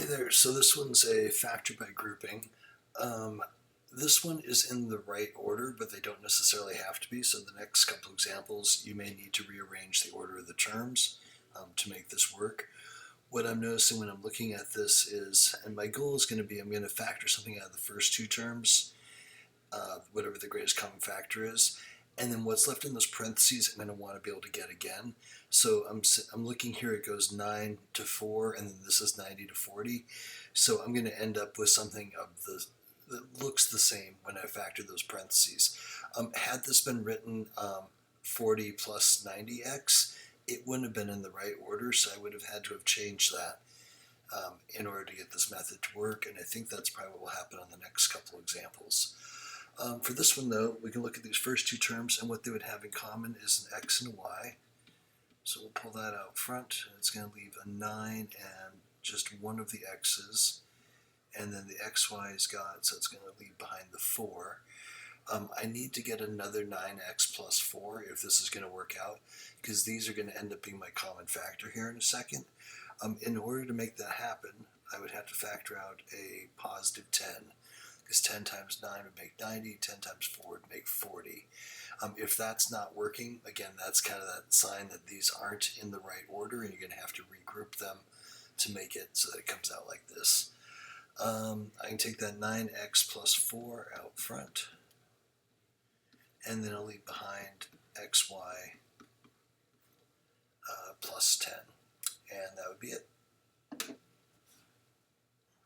Hey there, so this one's a factor by grouping. Um, this one is in the right order, but they don't necessarily have to be. So the next couple examples, you may need to rearrange the order of the terms to make this work. What I'm noticing when I'm looking at this is, and my goal is going to be, I'm going to factor something out of the first two terms, whatever the greatest common factor is, and then what's left in those parentheses I'm going to want to be able to get again. So I'm looking here, it goes 9 to 4, and then this is 90 to 40. So I'm going to end up with something that looks the same when I factor those parentheses. Had this been written 40 plus 90x, it wouldn't have been in the right order, so I would have had to have changed that in order to get this method to work, and I think that's probably what will happen on the next couple examples. For this one though, we can look at these first two terms, and what they would have in common is an x and a y. So we'll pull that out front, and it's going to leave a 9 and just one of the x's, and then the xy is gone, so it's going to leave behind the 4. I need to get another 9x plus 4 if this is going to work out, because these are going to end up being my common factor here in a second. In order to make that happen, I would have to factor out a positive 10, because 10 times 9 would make 90, 10 times 4 would make 40. If that's not working, again, that's kind of that sign that these aren't in the right order, and you're going to have to regroup them to make it so that it comes out like this. I can take that 9x plus 4 out front, and then I'll leave behind xy plus 10, and that would be it.